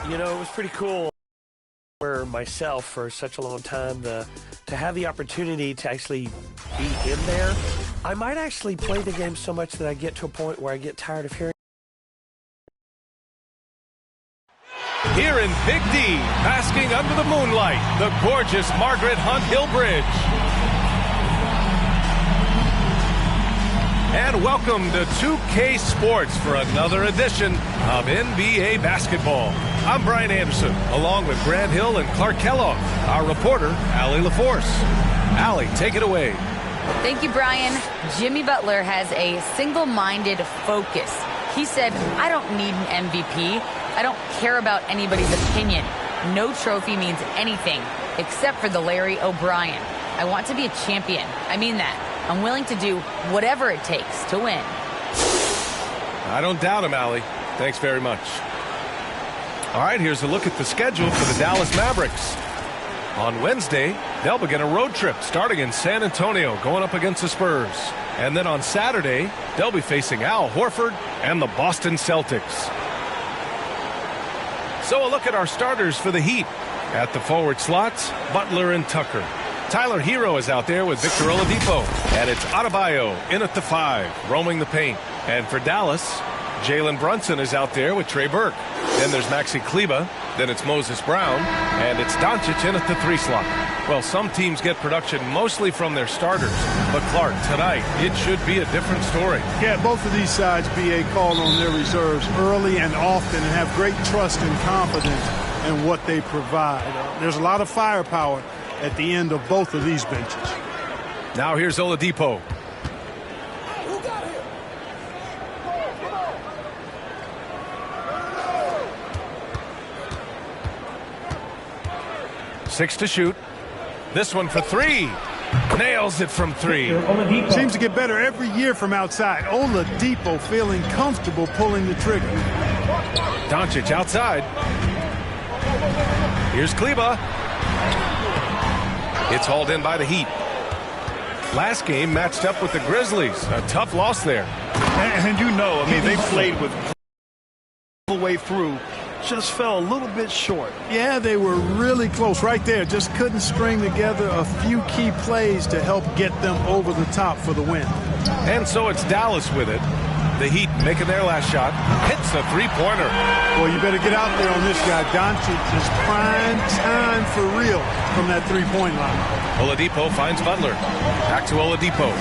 You know, it was pretty cool for myself for such a long time to have the opportunity to actually be in there. I might actually play the game so much that I get to a point where I get tired of hearing. Here in Big D, basking under the moonlight, the gorgeous Margaret Hunt Hill Bridge. And welcome to 2K Sports for another edition of NBA basketball. I'm Brian Anderson, along with Grant Hill and Clark Kellogg, our reporter, Allie LaForce. Allie, take it away. Thank you, Brian. Jimmy Butler has a single-minded focus. He said, I don't need an MVP. I don't care about anybody's opinion. No trophy means anything except for the Larry O'Brien. I want to be a champion. I mean that. I'm willing to do whatever it takes to win. I don't doubt him, Allie. Thanks very much. All right, here's a look at the schedule for the Dallas Mavericks. On Wednesday, they'll begin a road trip starting in San Antonio, going up against the Spurs. And then on Saturday, they'll be facing Al Horford and the Boston Celtics. So a look at our starters for the Heat. At the forward slots, Butler and Tucker. Tyler Hero is out there with Victor Oladipo. And it's Adebayo in at the 5, roaming the paint. And for Dallas, Jalen Brunson is out there with Trey Burke. Then there's Maxi Kleber. Then it's Moses Brown. And it's Doncic in at the 3 slot. Well, some teams get production mostly from their starters. But Clark, tonight, it should be a different story. Yeah, both of these sides, BA, call on their reserves early and often and have great trust and confidence in what they provide. There's a lot of firepower at the end of both of these benches. Now here's Oladipo. Six to shoot. This one for 3. Nails it from 3. Seems to get better every year from outside. Oladipo feeling comfortable pulling the trigger. Doncic outside. Here's Kleber. It's hauled in by the Heat. Last game matched up with the Grizzlies. A tough loss there. And you know, I mean, they played with the way through. Just fell a little bit short. Yeah, they were really close right there. Just couldn't string together a few key plays to help get them over the top for the win. And so it's Dallas with it. The Heat making their last shot. Hits a three-pointer. Well, you better get out there on this guy. Doncic is prime time for real from that three-point line. Oladipo finds Butler. Back to Oladipo.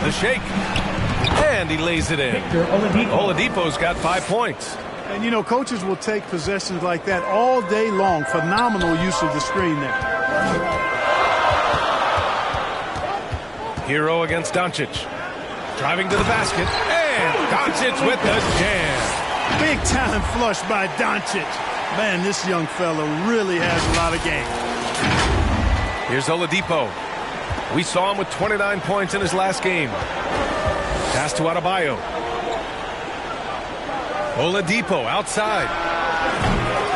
The shake. And he lays it in. Oladipo's got 5 points. And, you know, coaches will take possessions like that all day long. Phenomenal use of the screen there. Hero against Doncic. Driving to the basket. And Doncic with the jam. Big time flush by Doncic. Man, this young fella really has a lot of game. Here's Oladipo. We saw him with 29 points in his last game. Pass to Adebayo. Oladipo outside.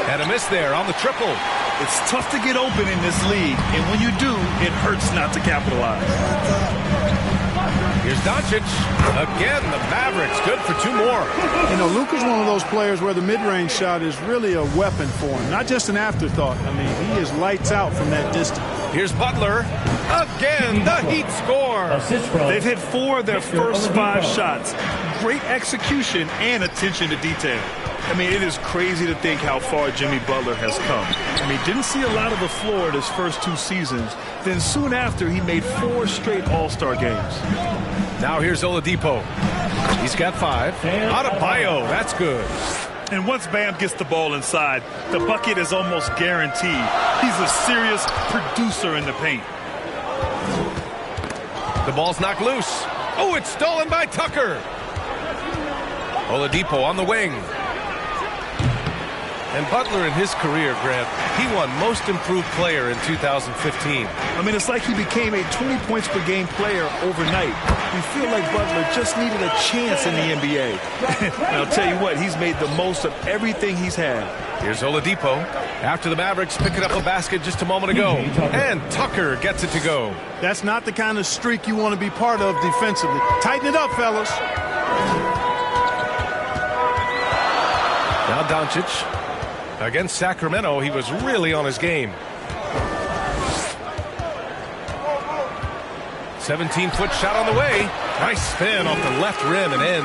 And a miss there on the triple. It's tough to get open in this league, and when you do, it hurts not to capitalize. Here's Doncic. Again, the Mavericks good for 2 more. You know, Luka's one of those players where the mid-range shot is really a weapon for him, not just an afterthought. I mean, he is lights out from that distance. Here's Butler. Again, the Heat score. They've hit 4 of their first 5 shots. Great execution and attention to detail. I mean, it is crazy to think how far Jimmy Butler has come. I mean, didn't see a lot of the floor in his first 2 seasons. Then soon after, he made 4 straight All-Star games. Now here's Oladipo. He's got 5. Adebayo, that's good. And once Bam gets the ball inside, the bucket is almost guaranteed. He's a serious producer in the paint. The ball's knocked loose. Oh, it's stolen by Tucker. Oladipo on the wing. And Butler in his career, Grant, he won Most Improved Player in 2015. I mean, it's like he became a 20 points per game player overnight. We feel like Butler just needed a chance in the NBA. And I'll tell you what, he's made the most of everything he's had. Here's Oladipo. After the Mavericks picking up a basket just a moment ago. And Tucker gets it to go. That's not the kind of streak you want to be part of defensively. Tighten it up, fellas. Now Doncic. Against Sacramento, he was really on his game. 17-foot shot on the way. Nice spin off the left rim and in.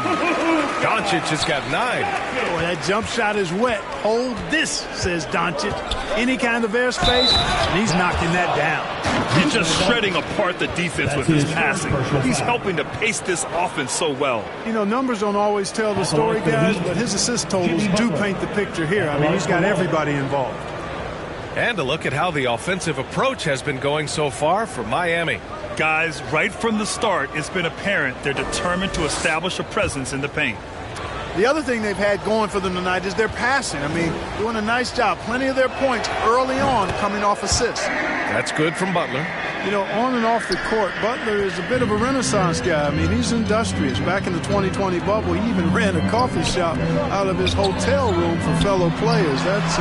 Doncic has got 9. Boy, that jump shot is wet. Hold this, says Doncic. Any kind of airspace, and he's knocking that down. He's just shredding apart the defense with his passing. He's helping to pace this offense so well. You know, numbers don't always tell the story, guys, but his assist totals do paint the picture here. I mean, he's got everybody involved. And a look at how the offensive approach has been going so far for Miami. Guys, right from the start, it's been apparent they're determined to establish a presence in the paint. The other thing they've had going for them tonight is their passing. I mean, doing a nice job. Plenty of their points early on coming off assists. That's good from Butler. You know, on and off the court, Butler is a bit of a renaissance guy. I mean, he's industrious. Back in the 2020 bubble, he even ran a coffee shop out of his hotel room for fellow players. That's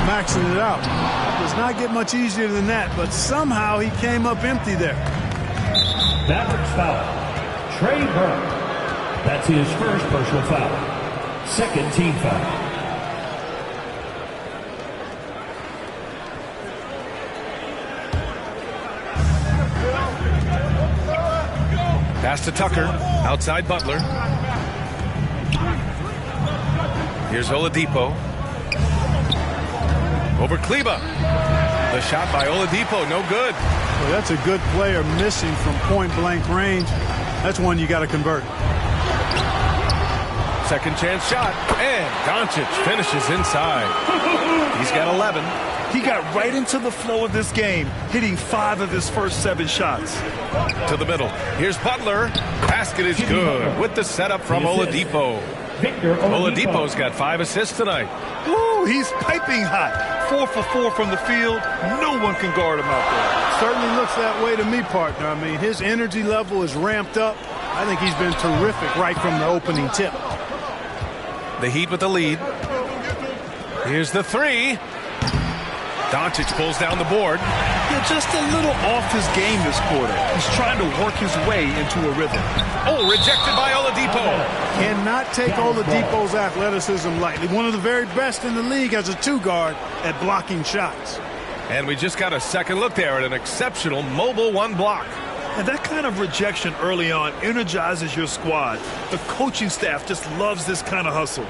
maxing it out. It does not get much easier than that, but somehow he came up empty there. Mavericks foul. Trey Burke. That's his first personal foul. Second team foul. Pass to Tucker. Outside Butler. Here's Oladipo. Over Kleba. The shot by Oladipo, no good. Well, that's a good player missing from point-blank range. That's one you got to convert. Second chance shot, and Doncic finishes inside. He's got 11. He got right into the flow of this game, hitting 5 of his first 7 shots. To the middle. Here's Butler. Basket is good with the setup from Oladipo. Oladipo's got 5 assists tonight. Ooh, he's piping hot. 4 for 4 from the field. No one can guard him out there. Certainly looks that way to me, partner. I mean, his energy level is ramped up. I think he's been terrific right from the opening tip. The Heat with the lead. Here's the 3. Doncic pulls down the board. Yeah, just a little off his game this quarter. He's trying to work his way into a rhythm. Oh, rejected by Oladipo. Cannot take Oladipo's athleticism lightly. One of the very best in the league as a 2-guard at blocking shots. And we just got a second look there at an exceptional mobile 1 block. And that kind of rejection early on energizes your squad. The coaching staff just loves this kind of hustle.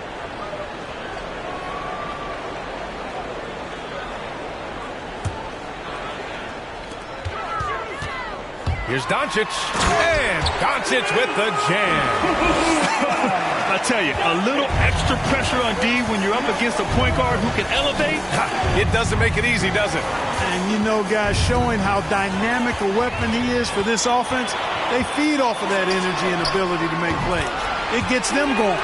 Here's Doncic, and Doncic with the jam. I tell you, a little extra pressure on D when you're up against a point guard who can elevate. It doesn't make it easy, does it? And you know, guys, showing how dynamic a weapon he is for this offense, they feed off of that energy and ability to make plays. It gets them going.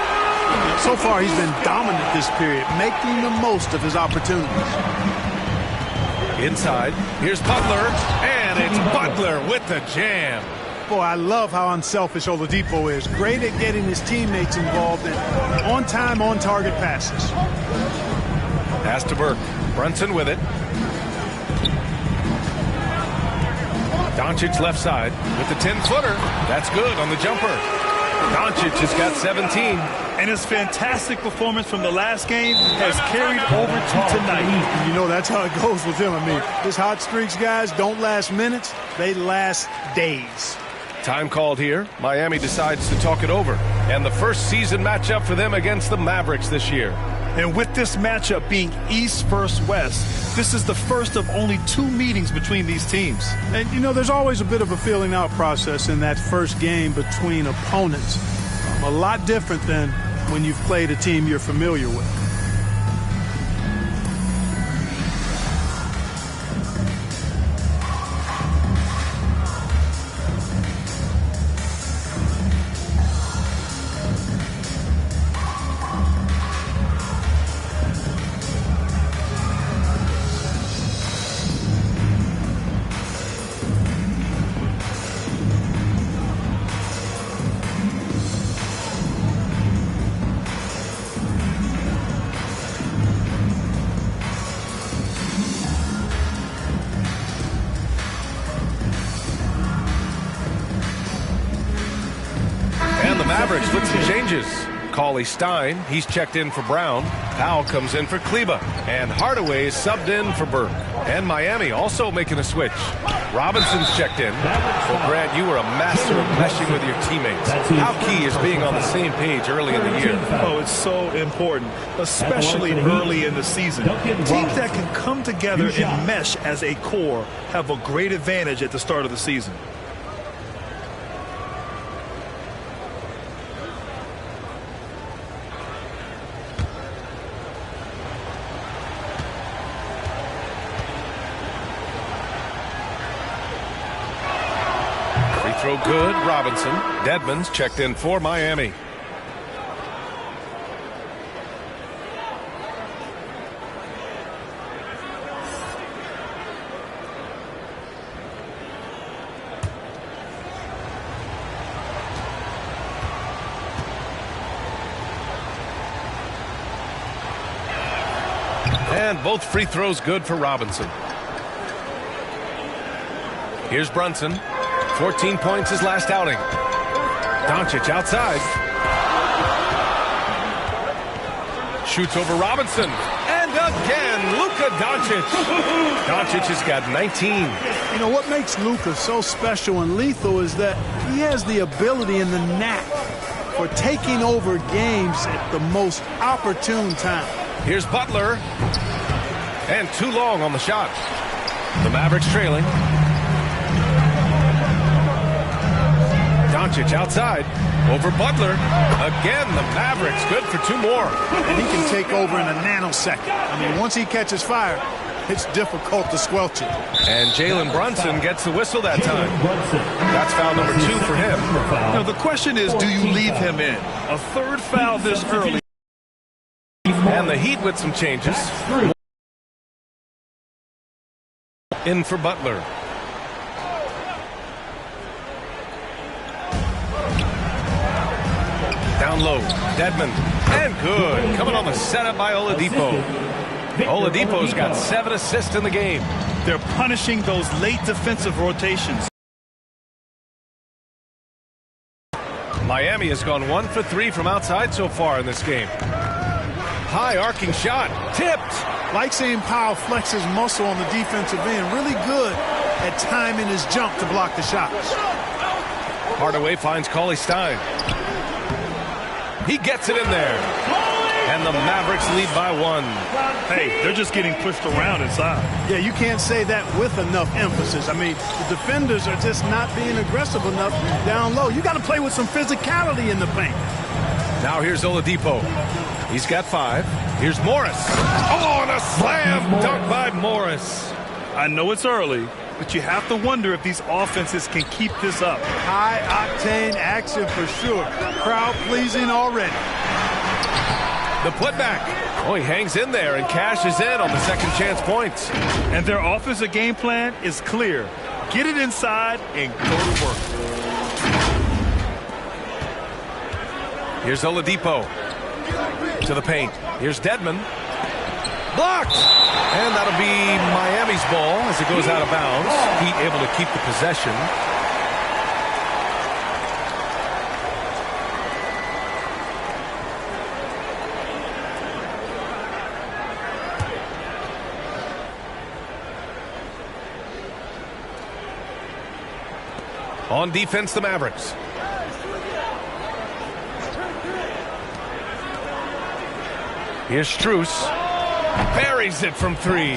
So far, he's been dominant this period, making the most of his opportunities. Inside, here's Butler, and it's Butler with the jam. Boy, I love how unselfish Oladipo is. Great at getting his teammates involved in on-time, on-target passes. Pass to Burke. Brunson with it. Doncic left side with the 10-footer. That's good on the jumper. Doncic has got 17. And his fantastic performance from the last game has carried over to tonight. You know, that's how it goes with him. I mean, his hot streaks, guys, don't last minutes. They last days. Time called here. Miami decides to talk it over. And the first season matchup for them against the Mavericks this year. And with this matchup being East versus West, this is the first of only 2 meetings between these teams. And, you know, there's always a bit of a feeling out process in that first game between opponents. A lot different than when you've played a team you're familiar with. Cauley Stein. He's checked in for Brown. Powell comes in for Kleba. And Hardaway is subbed in for Burke. And Miami also making a switch. Robinson's checked in. Well, Grant, you were a master of meshing with your teammates. How key is being on the same page early in the year? Oh, it's so important, especially early in the season. Teams that can come together and mesh as a core have a great advantage at the start of the season. Throw good, Robinson. Dedmon's checked in for Miami. And both free throws good for Robinson. Here's Brunson. 14 points his last outing. Doncic outside. Shoots over Robinson. And again, Luka Doncic. Doncic has got 19. You know, what makes Luka so special and lethal is that he has the ability and the knack for taking over games at the most opportune time. Here's Butler. And too long on the shot. The Mavericks trailing. Doncic outside. Over Butler. Again, the Mavericks good for two more. And he can take over in a nanosecond. I mean, once he catches fire, it's difficult to squelch it. And Jalen Brunson gets the whistle that time. That's foul number 2 for him. Now, the question is, do you leave him in? A third foul this early. And the Heat with some changes. In for Butler. Down low, Dedmon, and good. Coming on the setup by Oladipo. Oladipo's got 7 assists in the game. They're punishing those late defensive rotations. Miami has gone 1 for 3 from outside so far in this game. High arcing shot, tipped. Like seeing Powell flex his muscle on the defensive end. Really good at timing his jump to block the shots. Hardaway finds Cauley Stein. He gets it in there. And the Mavericks lead by 1. Hey, they're just getting pushed around inside. Yeah, you can't say that with enough emphasis. I mean, the defenders are just not being aggressive enough down low. You got to play with some physicality in the paint. Now here's Oladipo. He's got 5. Here's Morris. Oh, and a slam dunk by Morris. I know it's early, but you have to wonder if these offenses can keep this up. High-octane action for sure. Crowd-pleasing already. The putback. Oh, he hangs in there and cashes in on the second chance points. And their offensive game plan is clear. Get it inside and go to work. Here's Oladipo. To the paint. Here's Dedmon. Blocked! And that'll be Miami's ball as it goes out of bounds. Heat able to keep the possession. On defense, the Mavericks. Here's Strus. Buries it from 3.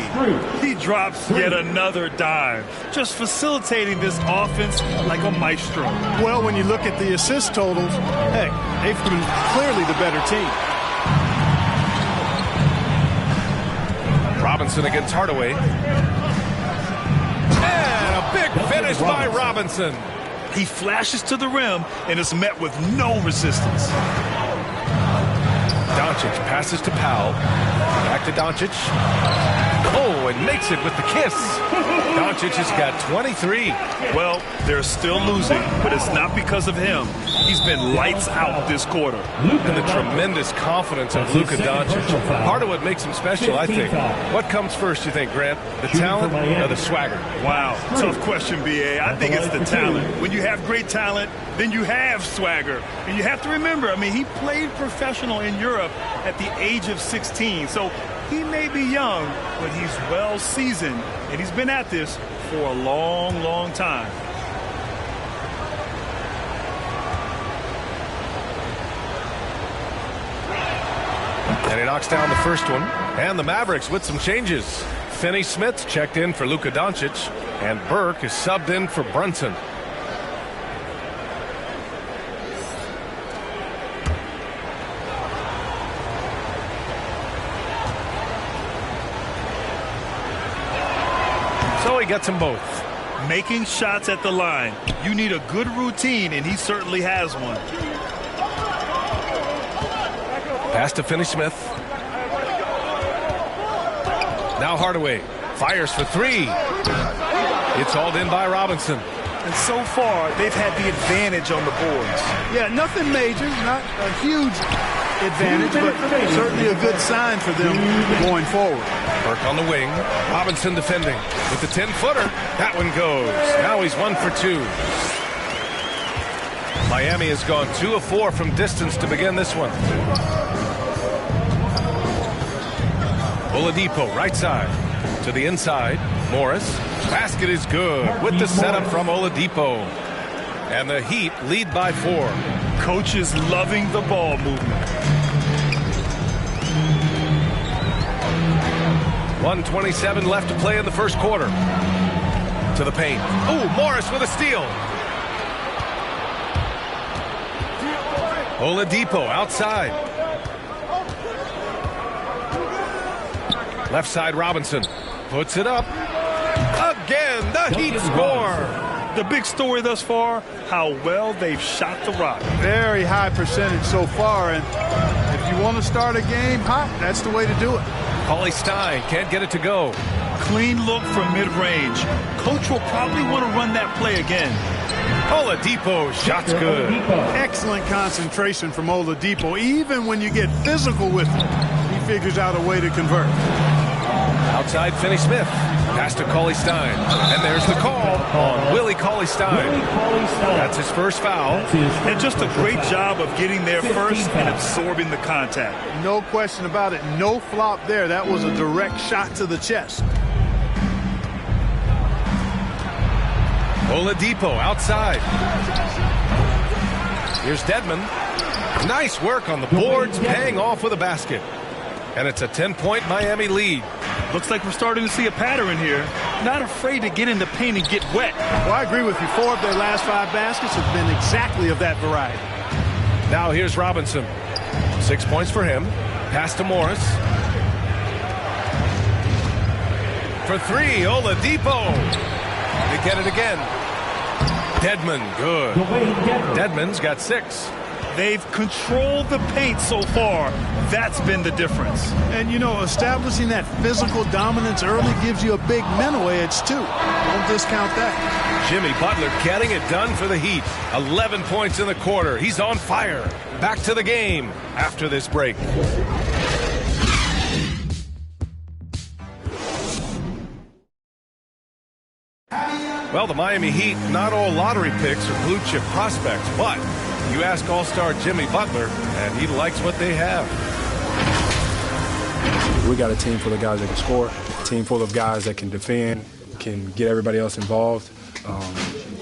He drops yet another dime, just facilitating this offense like a maestro. Well, when you look at the assist totals, hey, they've been clearly the better team. Robinson against Hardaway. And a big finish by Robinson. He flashes to the rim and is met with no resistance. Doncic passes to Powell. Back to Doncic. Oh, and makes it with the kiss. Doncic has got 23. Well, they're still losing, but it's not because of him. He's been lights out this quarter. And the tremendous confidence of Luka Doncic. Part of what makes him special, I think. What comes first, you think, Grant? The talent or the swagger? Wow, tough question, B.A. I think it's the talent. When you have great talent, then you have swagger. And you have to remember, I mean, he played professional in Europe at the age of 16. So he may be young, but he's well seasoned, and he's been at this for a long, long time. And he knocks down the first one. And the Mavericks with some changes. Finney Smith checked in for Luka Doncic, and Burke is subbed in for Brunson. So he gets them both. Making shots at the line. You need a good routine, and he certainly has one. Pass to Finney Smith. Now Hardaway fires for three. It's hauled in by Robinson. And so far, they've had the advantage on the boards. Yeah, nothing major, not a huge advantage, but certainly a good sign for them going forward. Burke on the wing. Robinson defending with the 10-footer. That one goes. Now he's 1 for 2. Miami has gone 2 of 4 from distance to begin this one. Oladipo right side to the inside. Morris. Basket is good with the setup from Oladipo. And the Heat lead by 4. Coach is loving the ball movement. 1:27 left to play in the first quarter. To the paint. Oh, Morris with a steal. Oladipo outside. Left side Robinson puts it up. Again, the Heat score. The big story thus far, how well they've shot the rock. Very high percentage so far, and if you want to start a game hot, that's the way to do it. Cauley-Stein can't get it to go. Clean look from mid-range. Coach will probably want to run that play again. Oladipo, shot's good. Excellent concentration from Oladipo. Even when you get physical with him, he figures out a way to convert. Outside Finney Smith. Pass to Cauley-Stein. And there's the call on Willie Cauley-Stein. That's his first foul. And just a great job of getting there first and absorbing the contact. No question about it. No flop there. That was a direct shot to the chest. Oladipo outside. Here's Dedmon. Nice work on the boards, paying off with a basket. And it's a 10-point Miami lead. Looks like we're starting to see a pattern here. Not afraid to get in the paint and get wet. Well, I agree with you. 4 of their last 5 baskets have been exactly of that variety. Now here's Robinson. 6 points for him. Pass to Morris. For 3, Oladipo. They get it again. Dedmon, good. Dedmon's got 6. They've controlled the paint so far. That's been the difference. And, you know, establishing that physical dominance early gives you a big mental edge, too. Don't discount that. Jimmy Butler getting it done for the Heat. 11 points in the quarter. He's on fire. Back to the game after this break. Well, the Miami Heat, not all lottery picks or blue chip prospects, but you ask All-Star Jimmy Butler, and he likes what they have. We got a team full of guys that can score, a team full of guys that can defend, can get everybody else involved.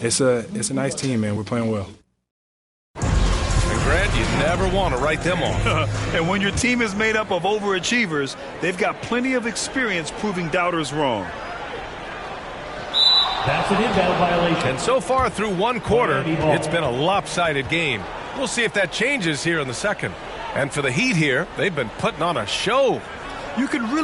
It's a nice team, man. We're playing well. And Grant, you never want to write them off. And when your team is made up of overachievers, they've got plenty of experience proving doubters wrong. That's an inbound violation. And so far through one quarter, it's been a lopsided game. We'll see if that changes here in the second. And for the Heat here, they've been putting on a show. You can really